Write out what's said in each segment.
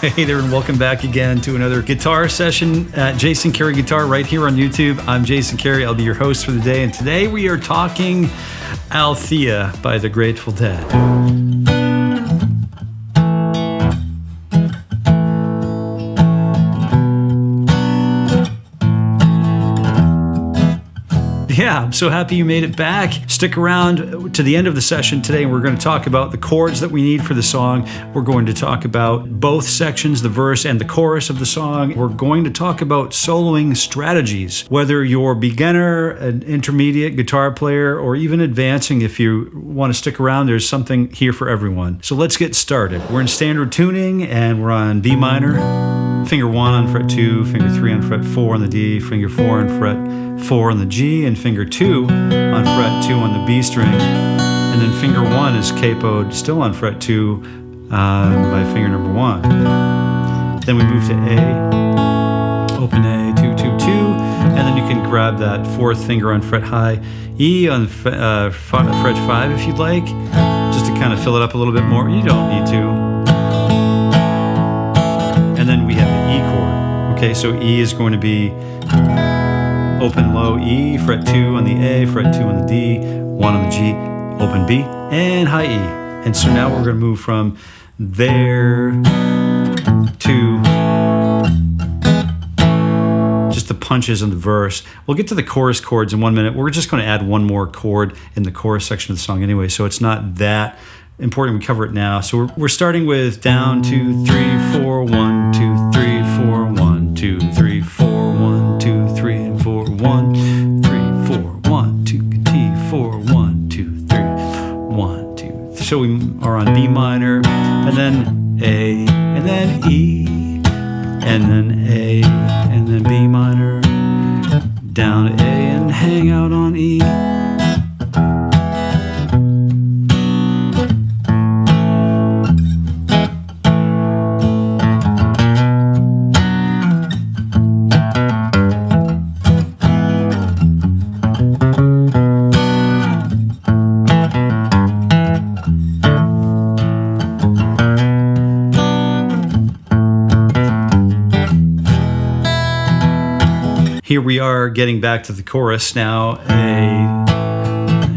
Hey there, and welcome back again to another guitar session at Jason Carey Guitar right here on YouTube. I'm Jason Carey. I'll be your host for the day, and today we are talking Althea by the Grateful Dead. Yeah, I'm so happy you made it back. Stick around to the end of the session today, and we're going to talk about the chords that we need for the song. We're going to talk about both sections, the verse and the chorus of the song. We're going to talk about soloing strategies. Whether you're a beginner, an intermediate guitar player, or even advancing, if you want to stick around, there's something here for everyone. So let's get started. We're in standard tuning, and we're on B minor, finger 1 on fret 2, finger 3 on fret 4 on the D, finger 4 on fret 4 on the G, and finger 2 on fret 2 on the B string. And then finger 1 is capoed still on fret 2 by finger number 1. Then we move to A, open A, 2, 2, 2, and then you can grab that 4th finger on fret high E on fret 5 if you'd like, just to kind of fill it up a little bit more. You don't need to. And then we have the E chord. Okay, so E is going to be open low E, fret 2 on the A, fret 2 on the D, 1 on the G, open B, and high E. And so now we're going to move from there to just the punches in the verse. We'll get to the chorus chords in 1 minute. We're just going to add one more chord in the chorus section of the song anyway, so it's not that important. We cover it now. So we're starting with down, 2, 3, 4, 1, 2, 3, 4, 1, 2, 3, 4, 1, 2, 3, and 4, 1, 3, 4, 1, 2, T, 4, 1, 2, 3, 1, 2. So we are on B minor, and then A, and then E, and then A, and then B minor, down to A, and hang out on E. Here we are getting back to the chorus now, A,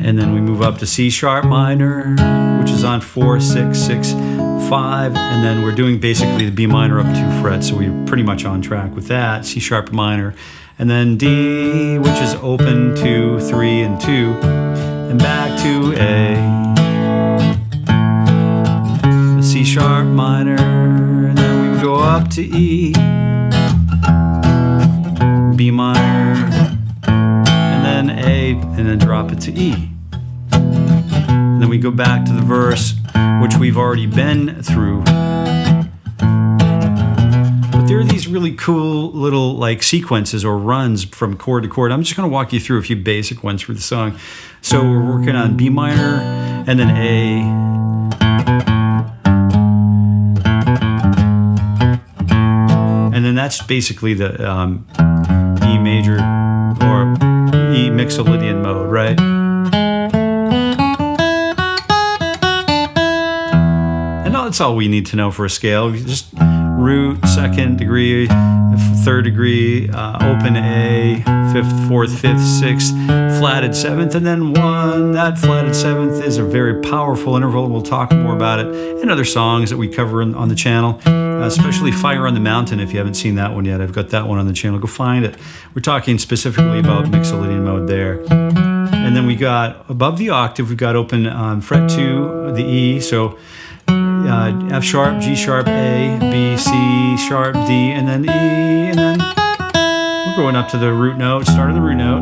and then we move up to C sharp minor, which is on 4, 6, 6, 5, and then we're doing basically the B minor up 2 frets, so we're pretty much on track with that, C sharp minor, and then D, which is open 2, 3, and 2, and back to A, the C sharp minor, and then we go up to E, B minor, and then A, and then drop it to E. And then we go back to the verse, which we've already been through. But there are these really cool little like sequences or runs from chord to chord. I'm just going to walk you through a few basic ones for the song. So we're working on B minor, and then A, and then that's basically the E major or E mixolydian mode, right? And that's all we need to know for a scale. Just root, 2nd degree, 3rd degree, open A, 5th, 4th, 5th, 6th, flatted 7th, and then 1. That flatted 7th is a very powerful interval. We'll talk more about it in other songs that we cover on the channel. Especially Fire on the Mountain, if you haven't seen that one yet. I've got that one on the channel. Go find it. We're talking specifically about mixolydian mode there. And then we got, above the octave, we've got open fret 2, the E, so F sharp, G sharp, A, B, C sharp, D, and then E, and then we're going up to the root note, start of the root note,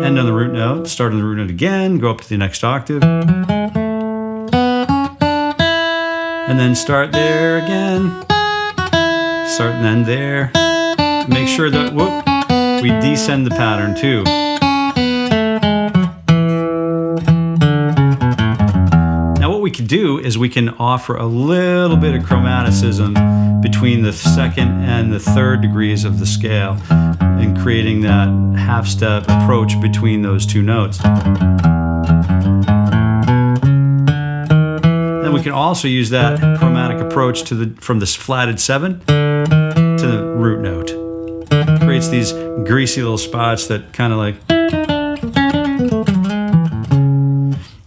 end on the root note, start on the root note again, go up to the next octave, and then start there again, start and end there. Make sure that, we descend the pattern too. Now what we can do is we can offer a little bit of chromaticism between the 2nd and the 3rd degrees of the scale and creating that half-step approach between those two notes. we can also use that chromatic approach from this flatted 7 to the root note. Creates these greasy little spots that kind of like.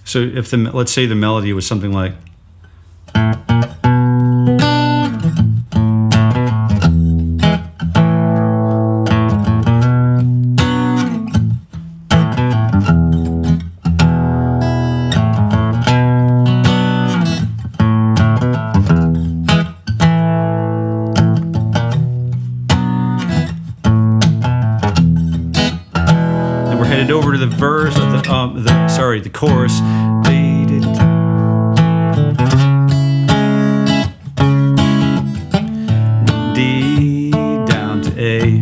So if let's say the melody was something like. Over to the verse of the chorus. D down to A.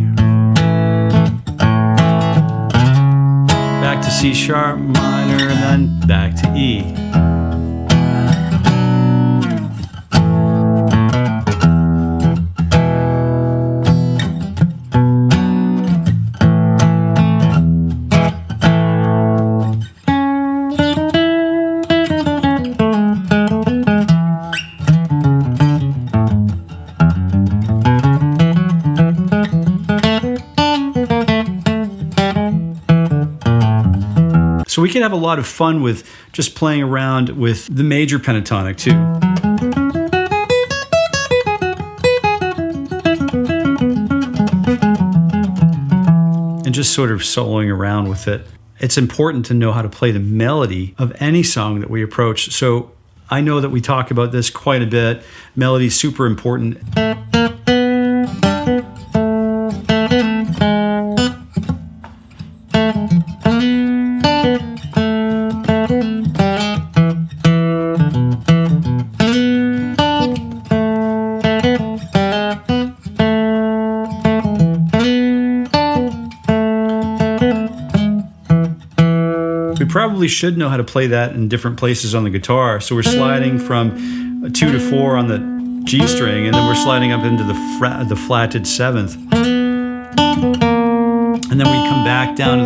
Back to C sharp minor and then back to E. So we can have a lot of fun with just playing around with the major pentatonic too. And just sort of soloing around with it. It's important to know how to play the melody of any song that we approach. So I know that we talk about this quite a bit. Melody is super important. We probably should know how to play that in different places on the guitar. So we're sliding from 2 to 4 on the G string, and then we're sliding up into the flatted 7th. And then we come back down to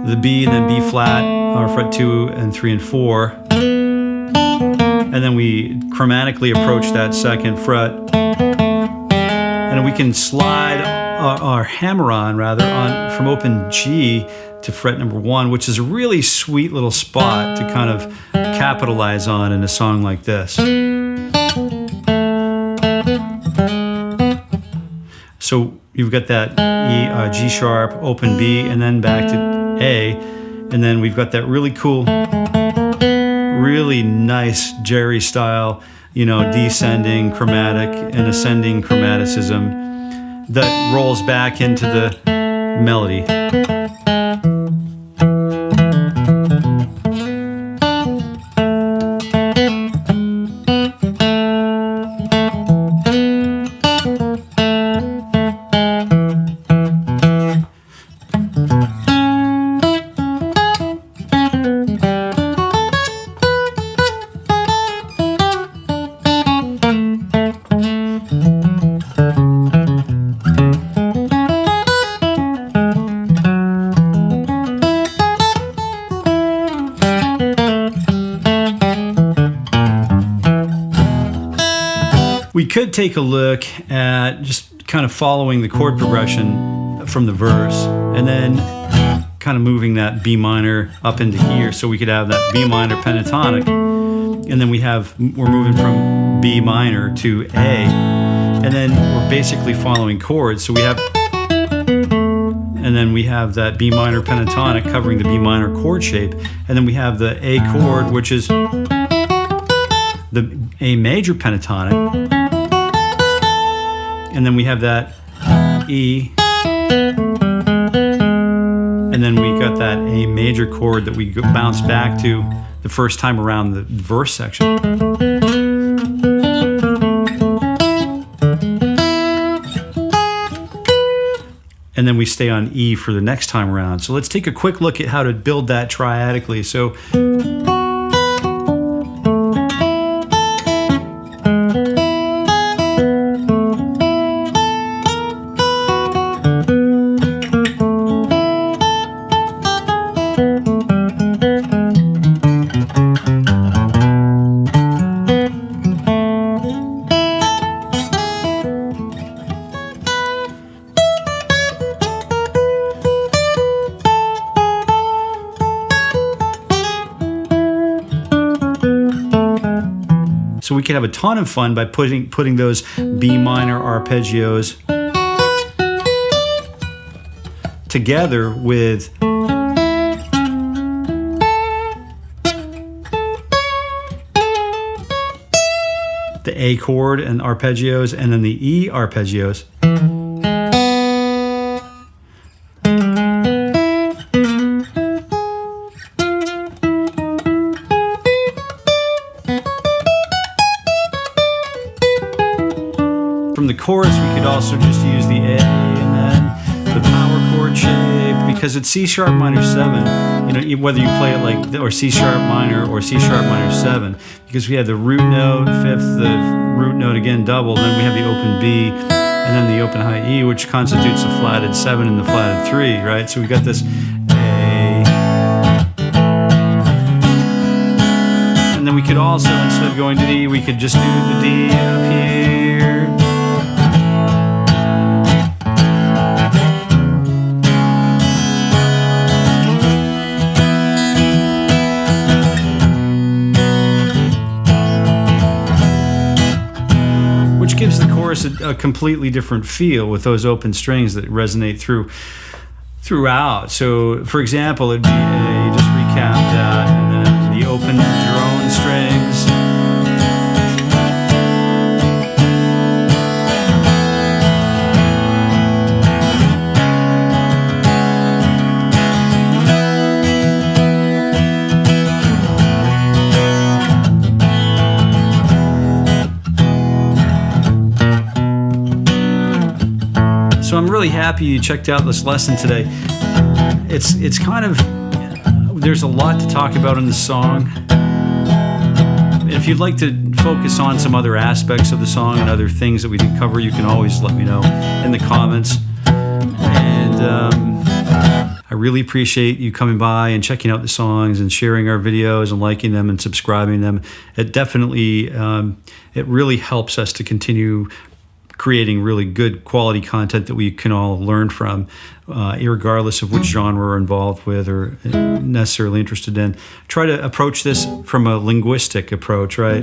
the B and then B flat, or fret 2 and 3 and 4. And then we chromatically approach that 2nd fret. And then we can slide our hammer-on from open G to fret number 1, which is a really sweet little spot to kind of capitalize on in a song like this. So you've got that G sharp, open B, and then back to A, and then we've got that really cool, really nice Jerry style, descending chromatic and ascending chromaticism that rolls back into the melody. We could take a look at just kind of following the chord progression from the verse and then kind of moving that B minor up into here, so we could have that B minor pentatonic, and then we're moving from B minor to A, and then we're basically following chords. So we have that B minor pentatonic covering the B minor chord shape, and then we have the A chord, which is the A major pentatonic, and then we have that E, and then we got that A major chord that we bounce back to the first time around the verse section. And then we stay on E for the next time around. So let's take a quick look at how to build that triadically. So So we could have a ton of fun by putting those B minor arpeggios together with the A chord and arpeggios, and then the E arpeggios. From the chorus, we could also just use the A and then the power chord shape, because it's C sharp minor 7, you know, whether you play it like, or C sharp minor or C sharp minor 7, because we have the root note, fifth, the root note again doubled, then we have the open B, and then the open high E, which constitutes the flatted 7 and the flatted 3, right? So we got this A. And then we could also, instead of going to D, we could just do the D up here. Gives the chorus a completely different feel with those open strings that resonate throughout. So, for example, it'd be A, just recap that, and then the open drone strings. So I'm really happy you checked out this lesson today. It's kind of, there's a lot to talk about in the song. If you'd like to focus on some other aspects of the song and other things that we didn't cover, you can always let me know in the comments. And I really appreciate you coming by and checking out the songs and sharing our videos and liking them and subscribing them. It definitely, it really helps us to continue creating really good quality content that we can all learn from, irregardless of which genre we're involved with or necessarily interested in. Try to approach this from a linguistic approach, right?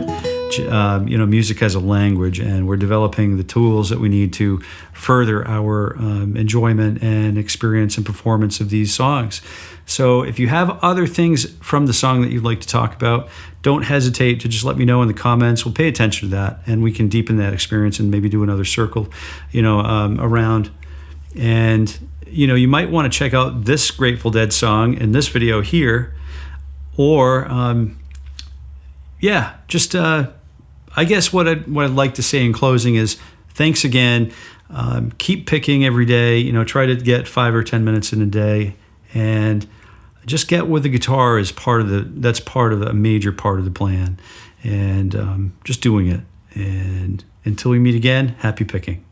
You know, music has a language, and we're developing the tools that we need to further our enjoyment and experience and performance of these songs. So if you have other things from the song that you'd like to talk about, don't hesitate to just let me know in the comments. We'll pay attention to that, and we can deepen that experience and maybe do another circle, you know, around. And, you know, you might want to check out this Grateful Dead song in this video here, or, yeah, just, I guess what I'd like to say in closing is thanks again. Keep picking every day, you know, try to get 5 or 10 minutes in a day, and just get with the guitar is that's part of a major part of the plan, and just doing it. And until we meet again, happy picking.